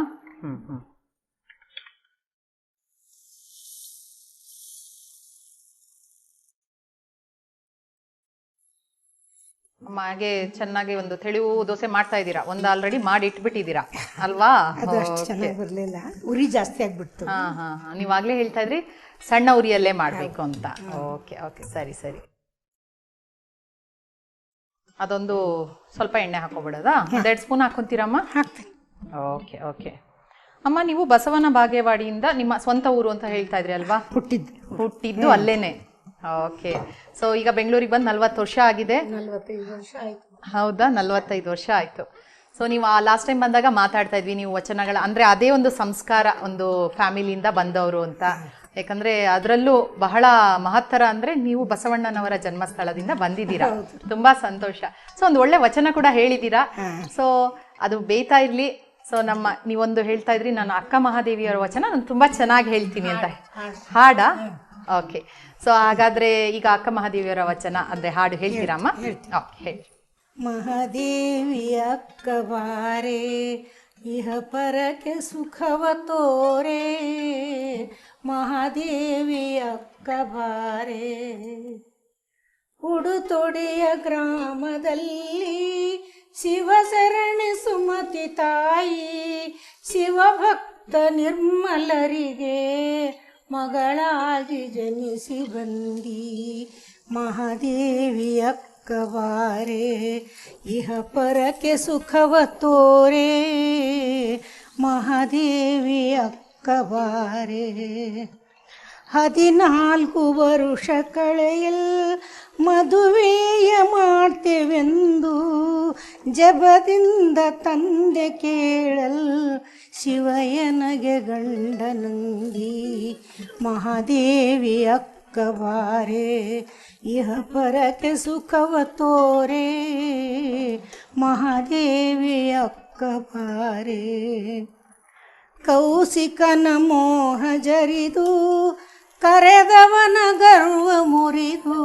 [SPEAKER 1] ಹಾಗೆ ಚೆನ್ನಾಗಿ ಒಂದು ತೆಳುವು ದೋಸೆ ಮಾಡ್ತಾ ಇದ್ದೀರಾ. ಒಂದು ಆಲ್ರೆಡಿ ಮಾಡಿ ಇಟ್ಬಿಟ್ಟಿದ್ದೀರಾ ಅಲ್ವಾ?
[SPEAKER 2] ಅದು ಅಷ್ಟು ಚೆನ್ನಾಗಿ ಬರಲಿಲ್ಲ, ಉರಿ ಜಾಸ್ತಿ ಆಗ್ಬಿಡ್ತು.
[SPEAKER 1] ನೀವಾಗ್ಲೇ ಹೇಳ್ತಾ ಇದ್ರಿ ಸಣ್ಣ ಉರಿಯಲ್ಲೇ ಮಾಡ್ಬೇಕು ಅಂತ. Okay okay. ಸರಿ ಸರಿ. ಅದೊಂದು ಸ್ವಲ್ಪ ಎಣ್ಣೆ ಹಾಕೋಬಿಡೋದಾ? 1-2 ಸ್ಪೂನ್ ಹಾಕೊಂತೀರಮ್ಮ?
[SPEAKER 2] ಹಾಕ್ತೀನಿ.
[SPEAKER 1] Okay okay. ಅಮ್ಮ, ನೀವು ಬಸವನ ಬಾಗೇವಾಡಿಯಿಂದ ನಿಮ್ಮ ಸ್ವಂತ ಊರು ಅಂತ ಹೇಳ್ತಾ ಇದ್ರಿ ಅಲ್ವಾ? ಹುಟ್ಟಿದ್ದು ಅಲ್ಲೇನೆ. ಓಕೆ. ಸೊ ಈಗ ಬೆಂಗಳೂರಿಗೆ ಬಂದು 40 ವರ್ಷ ಆಗಿದೆ.
[SPEAKER 2] 45 ವರ್ಷ ಆಯ್ತು.
[SPEAKER 1] ಹೌದಾ? 45 ವರ್ಷ ಆಯ್ತು. ಸೊ ನೀವು ಲಾಸ್ಟ್ ಟೈಮ್ ಬಂದಾಗ ಮಾತಾಡ್ತಾ ಇದ್ವಿ, ನೀವು ವಚನಗಳ ಅಂದ್ರೆ ಅದೇ ಒಂದು ಸಂಸ್ಕಾರ, ಒಂದು ಫ್ಯಾಮಿಲಿಯಿಂದ ಬಂದವರು ಅಂತ. ಯಾಕಂದ್ರೆ ಅದರಲ್ಲೂ ಬಹಳ ಮಹತ್ತರ ಅಂದ್ರೆ ನೀವು ಬಸವಣ್ಣನವರ ಜನ್ಮಸ್ಥಳದಿಂದ ಬಂದಿದ್ದೀರಾ. ತುಂಬಾ ಸಂತೋಷ. ಸೊ ಒಂದು ಒಳ್ಳೆ ವಚನ ಕೂಡ ಹೇಳಿದ್ದೀರಾ. ಸೊ ಅದು ಬೇಯ್ತಾ ಇರ್ಲಿ. ಸೊ ನೀವೊಂದು ಹೇಳ್ತಾ ಇದ್ರಿ, ನಾನು ಅಕ್ಕ ಮಹಾದೇವಿಯವರ ವಚನ ನಾನು ತುಂಬಾ ಚೆನ್ನಾಗಿ ಹೇಳ್ತೀನಿ ಅಂತ. ಹಾಡ? ಓಕೆ. ಸೊ ಹಾಗಾದ್ರೆ ಈಗ ಅಕ್ಕ ಮಹಾದೇವಿಯವರ ವಚನ ಅಂದ್ರೆ ಹಾಡು ಹೇಳ್ತೀರಮ್ಮ? ಓಕೆ, ಹೇಳಿ.
[SPEAKER 2] ಮಹಾದೇವಿ ಅಕ್ಕ ಬಾರೆ, ಇಹ ಪರಕ್ಕೆ ಸುಖವ ತೋರೆ, ಮಹಾದೇವಿ ಅಕ್ಕ ಬಾರೆ. ಉಡುತೊಡೆಯ ಗ್ರಾಮದಲ್ಲಿ ಶಿವಶರಣೆ ಸುಮತಿ ತಾಯಿ, ಶಿವಭಕ್ತ ನಿರ್ಮಲರಿಗೆ ಮಗಳಾಗಿ ಜನಿಸಿ ಬಂದಿ. ಮಹಾದೇವಿ ಅಕ್ಕ ಬಾರೆ, ಇಹ ಪರಕ್ಕೆ ಸುಖವ ತೋರೆ, ಮಹಾದೇವಿ ಅಕ್ಕ ಬಾರೆ. 14 ವರುಷ ಕಳೆಯಲ್ ಮದುವೆಯ ಮಾಡ್ತೇವೆಂದು ಜಬದಿಂದ ತಂದೆ ಕೇಳಲ್ ಶಿವಯ್ಯನಗೆ ಗಂಡನಂದಿ ಮಹಾದೇವಿ ಅಕ್ಕ ಬಾರೆ ಇಹ ಪರಕ್ಕೆ ಸುಖವ ತೋರೆ ಮಹಾದೇವಿ ಅಕ್ಕ ಬಾರೆ ಕೌಶಿಕನ ಮೋಹ ಜರಿದು ಕರೆದವನ ಗರ್ವ ಮುರಿದು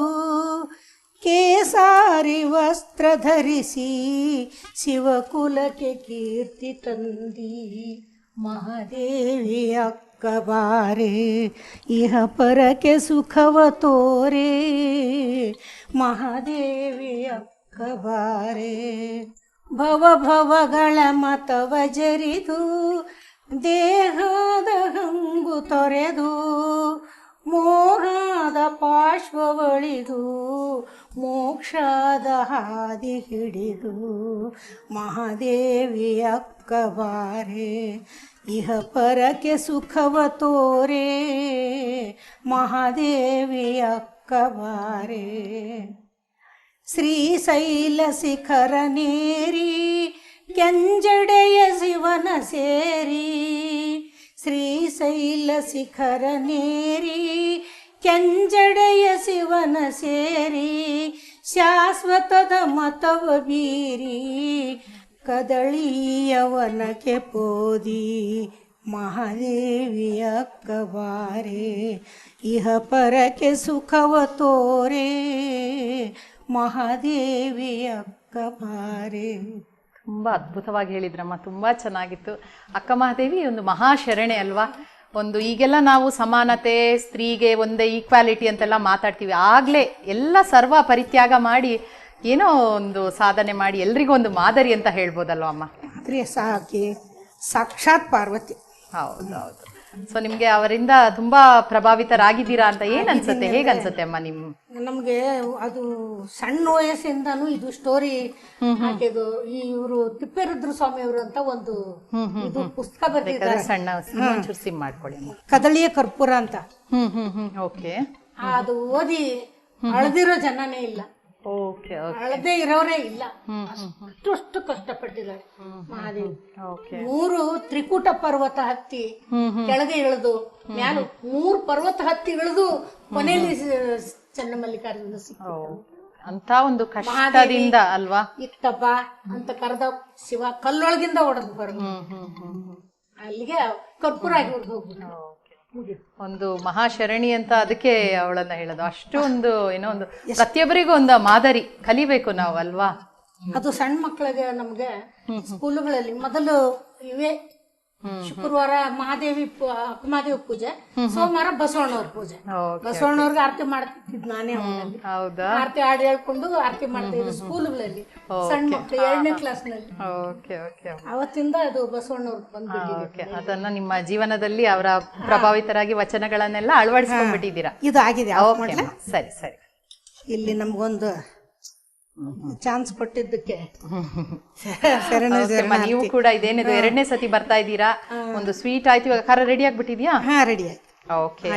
[SPEAKER 2] ಕೇಸಾರಿ ವಸ್ತ್ರ ಧರಿಸಿ ಶಿವಕುಲಕ್ಕೆ ಕೀರ್ತಿ ತಂದಿ ಮಹಾದೇವಿ ಅಕ್ಕ ಬಾರೆ ಇಹ ಪರಕ್ಕೆ ಸುಖವ ತೋರೆ ಮಹಾದೇವಿ ಅಕ್ಕ ಬಾರೆ ಭವ ಭವಗಳ ಮತವ ಜರಿದು ದೇಹದ ಹಂಗು ತೊರೆದು ಮೋಹದ ಪಾರ್ಶ್ವವಳಿದು ಮೋಕ್ಷದ ಹಾದಿ ಹಿಡಿದು ಮಹಾದೇವಿ ಅಕ್ಕ ಬಾರೆ ಇಹ ಪರಕ್ಕೆ ಸುಖವ ತೋರೆ ಮಹಾದೇವಿ ಅಕ್ಕ ಬಾರೆ ಶ್ರೀಶೈಲ ಶಿಖರನೇರಿ ಕೆಂಜಡೆಯ ಶಿವನ ಸೇರಿ ಶ್ರೀಶೈಲ ಶಿಖರನೇರಿ ಕೆಂಜಡೆಯ ಶಿವನ ಸೇರಿ ಶಾಶ್ವತದ ಮತವ ಬೀರಿ ಕದಳಿಯವನಕ್ಕೆ ಪೋದಿ ಮಹಾದೇವಿ ಅಕ್ಕ ಬಾರೆ ಇಹ ಪರಕ್ಕೆ ಸುಖವ ತೋರೆ ಮಹಾದೇವಿ ಅಕ್ಕ ಬಾರೆ.
[SPEAKER 1] ತುಂಬ ಅದ್ಭುತವಾಗಿ ಹೇಳಿದ್ರಮ್ಮ, ತುಂಬ ಚೆನ್ನಾಗಿತ್ತು. ಅಕ್ಕ ಮಹಾದೇವಿ ಒಂದು ಮಹಾಶರಣೆ ಅಲ್ವಾ. ಒಂದು ಈಗೆಲ್ಲ ನಾವು ಸಮಾನತೆ, ಸ್ತ್ರೀಗೆ ಒಂದೇ ಈಕ್ವಾಲಿಟಿ ಅಂತೆಲ್ಲ ಮಾತಾಡ್ತೀವಿ. ಆಗಲೇ ಎಲ್ಲ ಸರ್ವ ಪರಿತ್ಯಾಗ ಮಾಡಿ ಏನೋ ಒಂದು ಸಾಧನೆ ಮಾಡಿ ಎಲ್ರಿಗೂ ಒಂದು ಮಾದರಿ ಅಂತ ಹೇಳ್ಬೋದಲ್ವ ಅಮ್ಮ.
[SPEAKER 2] ಸಾಕಿ ಸಾಕ್ಷಾತ್ ಪಾರ್ವತಿ.
[SPEAKER 1] ಹೌದೌದು. ಸೊ ನಿಮ್ಗೆ ಅವರಿಂದ ತುಂಬಾ ಪ್ರಭಾವಿತರಾಗಿದ್ದೀರಾ ಅಂತ ಏನ್ ಅನ್ಸುತ್ತೆ, ಹೇಗೆ ಅನ್ಸುತ್ತೆ ಅಮ್ಮ
[SPEAKER 2] ನಮ್ಗೆ? ಅದು ಸಣ್ಣ ವಯಸ್ಸಿಂದಾನು ಇದು ಸ್ಟೋರಿ ಹಾಕಿದ್ದು. ಇವರು ತಿಪ್ಪೇರುದ್ರ ಸ್ವಾಮಿ ಅವರು ಅಂತ ಒಂದು ಇದು ಪುಸ್ತಕ ಬರ್ತಿದ್ದಾರೆ,
[SPEAKER 1] ಸಣ್ಣ ಮಾಡ್ಕೊಳ್ಳಿ,
[SPEAKER 2] ಕದಳಿಯ ಕರ್ಪೂರ ಅಂತ.
[SPEAKER 1] ಓಕೆ.
[SPEAKER 2] ಅದು ಓದಿ ಅಳದಿರೋ ಜನನೇ ಇಲ್ಲ, ಅಳದೇ ಇರೋರೇ ಇಲ್ಲ, ಅಷ್ಟು ಕಷ್ಟಪಟ್ಟಿದ್ದಾರೆ ಮಹಾದೇವಿ. 3 ತ್ರಿಕೂಟ ಪರ್ವತ ಹತ್ತಿ ಕೆಳಗೆ ಇಳಿದು ಮ್ಯಾಲ 3 ಪರ್ವತ ಹತ್ತಿ ಇಳಿದು ಕೊನೆಯಲ್ಲಿ ಚನ್ನಮಲ್ಲಿಕಾರ್ಜುನ ಸಿಕ್ಕಿದ್ರು.
[SPEAKER 1] ಅಂತ ಒಂದು ಕಷ್ಟದಿಂದ ಅಲ್ವಾ.
[SPEAKER 2] ಇತ್ತಪ್ಪ ಅಂತ ಕರೆದ ಶಿವ ಕಲ್ಲೊಳಗಿಂದ ಹೊಡೆದು ಬರೋದು, ಅಲ್ಲಿಗೆ ಕರ್ಪೂರ ಆಗಿ ಹೊಡೆದು ಹೋಗ್ಬಿಟ್ಟು
[SPEAKER 1] ಒಂದು ಮಹಾಶರಣಿ ಅಂತ ಅದಕ್ಕೆ ಅವಳನ್ನ ಹೇಳೋದು. ಅಷ್ಟು ಒಂದು ಏನೋ ಒಂದು ಪ್ರತಿಯೊಬ್ಬರಿಗೂ ಒಂದು ಮಾದರಿ ಕಲಿಬೇಕು ನಾವು ಅಲ್ವಾ.
[SPEAKER 2] ಅದು ಸಣ್ಣ ಮಕ್ಕಳಿಗೆ ನಮ್ಗೆ ಸ್ಕೂಲುಗಳಲ್ಲಿ ಮೊದಲು ಇವೇ ಶುಕ್ರವಾರ ಮಹಾದೇವಿ ಪೂಜೆ, ಸೋಮವಾರ ಬಸವಣ್ಣವ್ರ ಪೂಜೆ. ಬಸವಣ್ಣವ್ರಿಗೆ ಆರತಿ ಮಾಡ್ತಿದ್ ನಾನೇ, ಆರತಿ ಹಾಡು ಹೇಳ್ಕೊಂಡು ಆರತಿ ಮಾಡ್ತಾ ಇದ್ದೆ ಸ್ಕೂಲ್ಗಳಲ್ಲಿ ಸಣ್ಣ ಮಕ್ಕಳು 2ನೇ ಕ್ಲಾಸ್ನಲ್ಲಿ. ಅವತ್ತಿಂದ ಅದು ಬಸವಣ್ಣವ್ರ ಬಂದ್ಬಿಟ್ಟಿದೆ.
[SPEAKER 1] ಅದನ್ನ ನಿಮ್ಮ ಜೀವನದಲ್ಲಿ ಅವರ ಪ್ರಭಾವಿತರಾಗಿ ವಚನಗಳನ್ನೆಲ್ಲ ಅಳವಡಿಸ್ಕೊಂಡ್ಬಿಟ್ಟಿದ್ದೀರಾ.
[SPEAKER 2] ಇದು ಆಗಿದೆ.
[SPEAKER 1] ಸರಿ ಸರಿ.
[SPEAKER 2] ಇಲ್ಲಿ ನಮ್ಗೊಂದು ಚಾನ್ಸ್ ಕೊಟ್ಟಿದ್ದಕ್ಕೆ
[SPEAKER 1] ನೀವು ಕೂಡ ಇದೇನಿದು 2ನೇ ಸತಿ ಬರ್ತಾ ಇದ್ದೀರಾ. ಒಂದು ಸ್ವೀಟ್ ಆಯ್ತು, ಇವಾಗ ಖಾರ ರೆಡಿ ಆಗ್ಬಿಟ್ಟಿದ್ಯಾ?
[SPEAKER 2] ಹಾ, ರೆಡಿ ಆಯ್ತು.
[SPEAKER 1] ಓಕೆ,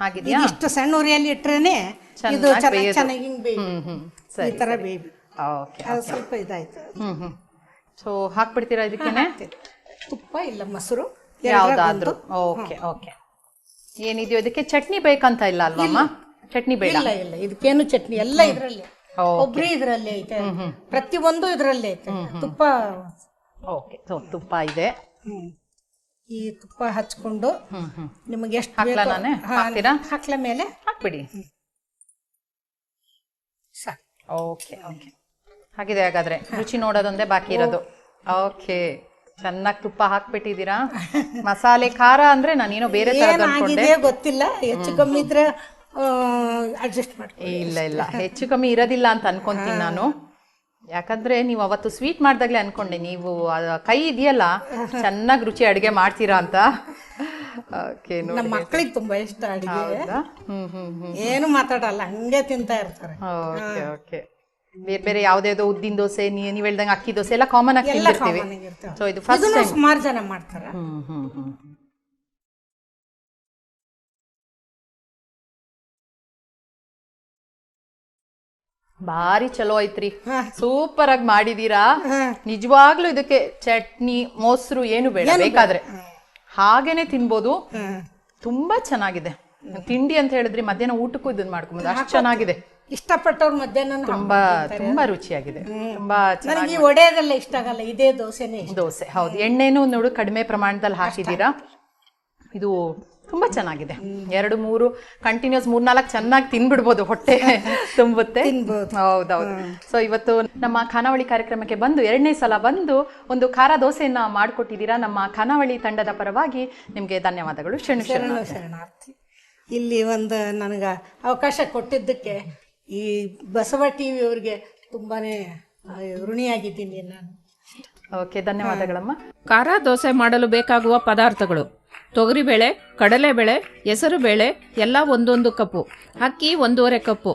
[SPEAKER 1] ಆಗಿದ್ಯಾ?
[SPEAKER 2] ಇಷ್ಟು ಸಣ್ಣ ಉರಿಯಲ್ಲಿ ಇಟ್ರೇನೆ ಇದು ಚೆನ್ನಾಗಿ ಹಿಂಗ್ ಬೇಯ್ದು ಈ ತರ ಬೇಯ್ದು ಸ್ವಲ್ಪ ಇದಾಯ್ತು.
[SPEAKER 1] ಸೊ ಹಾಕ್ಬಿಡ್ತೀರಾ ಇದಕ್ಕೇನೆ?
[SPEAKER 2] ತುಪ್ಪ ಇಲ್ಲ ಮೊಸರು
[SPEAKER 1] ಯಾವ್ದಾದ್ರು. Okay okay. ಏನಿದೆಯೋ ಇದಕ್ಕೆ ಚಟ್ನಿ ಬೇಕಂತ ಇಲ್ಲ ಅಲ್ವಮ್ಮ? ಚಟ್ನಿ ಬೇಡ?
[SPEAKER 2] ಇಲ್ಲ ಇಲ್ಲ, ಇದಕ್ಕೇನು ಚಟ್ನಿ ಎಲ್ಲ ಇದ್ರಲ್ಲಿ, ಕೊಬ್ಬರಿ ಇದ್ರಲ್ಲಿ ಐತೆ, ಪ್ರತಿಯೊಂದು ಇದ್ರಲ್ಲಿ ಐತೆ. ತುಪ್ಪ
[SPEAKER 1] ಓಕೆ, ತುಪ್ಪ ಇದೆ.
[SPEAKER 2] ಈ ತುಪ್ಪ ಹಚ್ಕೊಂಡು ನಿಮಗೆ ಎಷ್ಟು ಹಾಕ್ಲ ಮೇಲೆ
[SPEAKER 1] ಹಾಕ್ಬಿಡಿ. ಓಕೆ ಓಕೆ, ಹಾಗಿದೆ. ಹಾಗಾದ್ರೆ ರುಚಿ ನೋಡೋದೊಂದೇ ಬಾಕಿ ಇರೋದು. ಓಕೆ, ಚೆನ್ನಾಗಿ ತುಪ್ಪ ಹಾಕ್ಬಿಟ್ಟಿದ್ದೀರಾ. ಮಸಾಲೆ ಖಾರ ಅಂದ್ರೆ ನಾನೇನೋ ಬೇರೆ ತರದ್ದು ಅನ್ಕೊಂಡೆ.
[SPEAKER 2] ಗೊತ್ತಿಲ್ಲ, ಹೆಚ್ಚು ಕಮ್ಮಿ ಇದ್ರೆ ಅಡ್ಜಸ್ಟ್ ಮಾಡಿ.
[SPEAKER 1] ಇಲ್ಲ ಇಲ್ಲ, ಹೆಚ್ಚು ಕಮ್ಮಿ ಇರೋದಿಲ್ಲ ಅಂತ ಅನ್ಕೊಂತೀನಿ ನಾನು. ಯಾಕಂದ್ರೆ ನೀವು ಅವತ್ತು ಸ್ವೀಟ್ ಮಾಡ್ದಾಗ್ಲೇ ಅನ್ಕೊಂಡೆ ನೀವು ಕೈ ಇದೆಯಲ್ಲ ಚೆನ್ನಾಗಿ ರುಚಿ ಅಡುಗೆ ಮಾಡ್ತೀರಾ ಅಂತ. ಓಕೆ,
[SPEAKER 2] ನಮ್ಮ ಮಕ್ಕಳಿಗೆ ತುಂಬಾ ಇಷ್ಟ ಅಡುಗೆ. ಏನು ಮಾತಾಡಲ್ಲ, ಹಂಗೆ ತಿಂತಾ ಇರ್ತಾರೆ.
[SPEAKER 1] Okay okay. ಬೇರೆ ಬೇರೆ ಯಾವ್ದಾವ್ದೋ ಉದ್ದಿನ ದೋಸೆ, ನೀವ್ ಹೇಳ್ದಂಗೆ ಅಕ್ಕಿ ದೋಸೆ ಎಲ್ಲ ಕಾಮನ್ ಆಗಿ ತಿಂದಿರ್ತೀವಿ. ಸೊ ಇದು ಫಸ್ಟ್ ಟೈಮ್
[SPEAKER 2] ಸುಮಾರು ಜನ ಮಾಡ್ತಾರೆ.
[SPEAKER 1] ಭಾರಿ ಚಲೋ ಐತ್ರಿ, ಸೂಪರ್ ಆಗಿ ಮಾಡಿದೀರಾ. ನಿಜವಾಗ್ಲೂ ಇದಕ್ಕೆ ಚಟ್ನಿ ಮೊಸರು ಏನು ಬೇಡ, ಬೇಕಾದ್ರೆ ಹಾಗೇನೆ ತಿನ್ಬೋದು. ತುಂಬಾ ಚೆನ್ನಾಗಿದೆ. ತಿಂಡಿ ಅಂತ ಹೇಳಿದ್ರೆ ಮಧ್ಯಾಹ್ನ ಊಟಕ್ಕೂ ಇದನ್ನ ಮಾಡ್ಕೊಬೋದು, ಅಷ್ಟು ಚೆನ್ನಾಗಿದೆ.
[SPEAKER 2] ಇಷ್ಟಪಟ್ಟವ್ರು ಮಧ್ಯಾಹ್ನ
[SPEAKER 1] ತುಂಬಾ ತುಂಬಾ ರುಚಿಯಾಗಿದೆ, ತುಂಬಾ
[SPEAKER 2] ನನಗೆ ಈ ಒಡೆಯದೆಲ್ಲ ಇಷ್ಟ ಆಗಲ್ಲ, ಇದೇ ದೋಸೆನೇ ಇಷ್ಟ.
[SPEAKER 1] ದೋಸೆ ಹೌದು, ಎಣ್ಣೆನೂ ನೋಡು ಕಡಿಮೆ ಪ್ರಮಾಣದಲ್ಲಿ ಹಾಕಿದ್ದೀರಾ. ಇದು ತುಂಬಾ ಚೆನ್ನಾಗಿದೆ. 2-3 ಕಂಟಿನ್ಯೂಸ್ 3-4 ಚೆನ್ನಾಗಿ ತಿನ್ಬಿಡ್ಬೋದು, ಹೊಟ್ಟೆ ತುಂಬುತ್ತೆ. ಹೌದೌದು. ಸೊ ಇವತ್ತು ನಮ್ಮ ಖಾನಾವಳಿ ಕಾರ್ಯಕ್ರಮಕ್ಕೆ ಬಂದು 2ನೇ ಸಲ ಬಂದು ಒಂದು ಖಾರ ದೋಸೆಯನ್ನ ಮಾಡಿಕೊಟ್ಟಿದ್ದೀರಾ. ನಮ್ಮ ಖಾನಾವಳಿ ತಂಡದ ಪರವಾಗಿ ನಿಮ್ಗೆ ಧನ್ಯವಾದಗಳು.
[SPEAKER 2] ಶರಣಾರ್ಥಿ. ಇಲ್ಲಿ ಒಂದು ನನಗೆ ಅವಕಾಶ ಕೊಟ್ಟಿದ್ದಕ್ಕೆ ಈ ಬಸವ ಟಿವಿ ಅವರಿಗೆ ತುಂಬಾನೇ ಋಣಿಯಾಗಿದ್ದೀನಿ ನಾನು.
[SPEAKER 1] ಓಕೆ, ಧನ್ಯವಾದಗಳಮ್ಮ.
[SPEAKER 3] ಖಾರ ದೋಸೆ ಮಾಡಲು ಬೇಕಾಗುವ ಪದಾರ್ಥಗಳು: ತೊಗರಿಬೇಳೆ, ಕಡಲೆಬೇಳೆ, ಹೆಸರುಬೇಳೆ ಎಲ್ಲ 1 ಕಪ್ಪು, ಅಕ್ಕಿ 1.5 ಕಪ್ಪು,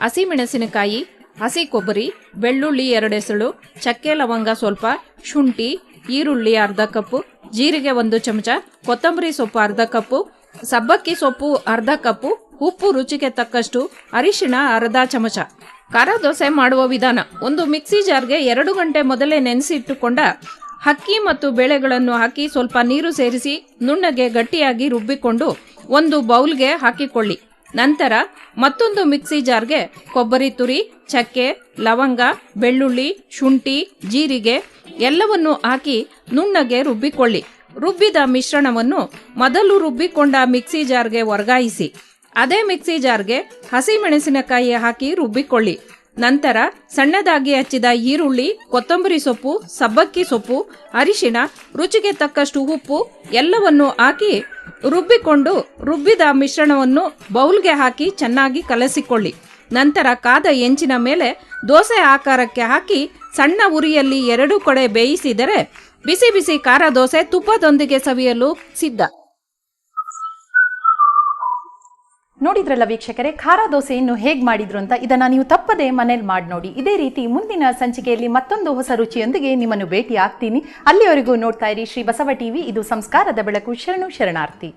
[SPEAKER 3] ಹಸಿಮೆಣಸಿನಕಾಯಿ, ಹಸಿ ಕೊಬ್ಬರಿ, ಬೆಳ್ಳುಳ್ಳಿ 2 ಎಸಳು, ಚಕ್ಕೆ ಲವಂಗ ಸ್ವಲ್ಪ, ಶುಂಠಿ, ಈರುಳ್ಳಿ ಅರ್ಧ ಕಪ್ಪು, ಜೀರಿಗೆ 1 ಚಮಚ, ಕೊತ್ತಂಬರಿ ಸೊಪ್ಪು ಅರ್ಧ ಕಪ್ಪು, ಸಬ್ಬಕ್ಕಿ ಸೊಪ್ಪು ಅರ್ಧ ಕಪ್ಪು, ಉಪ್ಪು ರುಚಿಗೆ ತಕ್ಕಷ್ಟು, ಅರಿಶಿಣ ಅರ್ಧ ಚಮಚ. ಖಾರ ದೋಸೆ ಮಾಡುವ ವಿಧಾನ: ಒಂದು ಮಿಕ್ಸಿ ಜಾರ್ಗೆ 2 ಗಂಟೆ ಮೊದಲೇ ನೆನೆಸಿಟ್ಟುಕೊಂಡ ಅಕ್ಕಿ ಮತ್ತು ಬೇಳೆಗಳನ್ನು ಹಾಕಿ ಸ್ವಲ್ಪ ನೀರು ಸೇರಿಸಿ ನುಣ್ಣಗೆ ಗಟ್ಟಿಯಾಗಿ ರುಬ್ಬಿಕೊಂಡು ಒಂದು ಬೌಲ್ಗೆ ಹಾಕಿಕೊಳ್ಳಿ. ನಂತರ ಮತ್ತೊಂದು ಮಿಕ್ಸಿ ಜಾರ್ಗೆ ಕೊಬ್ಬರಿ ತುರಿ, ಚಕ್ಕೆ, ಲವಂಗ, ಬೆಳ್ಳುಳ್ಳಿ, ಶುಂಠಿ, ಜೀರಿಗೆ ಎಲ್ಲವನ್ನು ಹಾಕಿ ನುಣ್ಣಗೆ ರುಬ್ಬಿಕೊಳ್ಳಿ. ರುಬ್ಬಿದ ಮಿಶ್ರಣವನ್ನು ಮೊದಲು ರುಬ್ಬಿಕೊಂಡ ಮಿಕ್ಸಿ ಜಾರ್ಗೆ ವರ್ಗಾಯಿಸಿ ಅದೇ ಮಿಕ್ಸಿ ಜಾರ್ಗೆ ಹಸಿಮೆಣಸಿನಕಾಯಿ ಹಾಕಿ ರುಬ್ಬಿಕೊಳ್ಳಿ. ನಂತರ ಸಣ್ಣದಾಗಿ ಹಚ್ಚಿದ ಈರುಳ್ಳಿ, ಕೊತ್ತಂಬರಿ ಸೊಪ್ಪು, ಸಬ್ಬಕ್ಕಿ ಸೊಪ್ಪು, ಅರಿಶಿಣ, ರುಚಿಗೆ ತಕ್ಕಷ್ಟು ಉಪ್ಪು ಎಲ್ಲವನ್ನು ಹಾಕಿ ರುಬ್ಬಿಕೊಂಡು ರುಬ್ಬಿದ ಮಿಶ್ರಣವನ್ನು ಬೌಲ್ಗೆ ಹಾಕಿ ಚೆನ್ನಾಗಿ ಕಲಸಿಕೊಳ್ಳಿ. ನಂತರ ಕಾದ ಹೆಂಚಿನ ಮೇಲೆ ದೋಸೆ ಆಕಾರಕ್ಕೆ ಹಾಕಿ ಸಣ್ಣ ಉರಿಯಲ್ಲಿ 2 ಕಡೆ ಬೇಯಿಸಿದರೆ ಬಿಸಿ ಬಿಸಿ ಖಾರ ದೋಸೆ ತುಪ್ಪದೊಂದಿಗೆ ಸವಿಯಲು ಸಿದ್ಧ.
[SPEAKER 1] ನೋಡಿದ್ರಲ್ಲ ವೀಕ್ಷಕರೇ, ಖಾರ ದೋಸೆಯನ್ನು ಹೇಗೆ ಮಾಡಿದ್ರು ಅಂತ. ಇದನ್ನ ನೀವು ತಪ್ಪದೆ ಮನೇಲಿ ಮಾಡಿ ನೋಡಿ. ಇದೇ ರೀತಿ ಮುಂದಿನ ಸಂಚಿಕೆಯಲ್ಲಿ ಮತ್ತೊಂದು ಹೊಸ ರುಚಿಯೊಂದಿಗೆ ನಿಮ್ಮನ್ನು ಭೇಟಿ ಆಗ್ತೀನಿ. ಅಲ್ಲಿವರೆಗೂ ನೋಡ್ತಾ ಇರಿ ಶ್ರೀ ಬಸವ ಟಿವಿ. ಇದು ಸಂಸ್ಕಾರದ ಬೆಳಕು. ಶರಣಾರ್ಥಿ.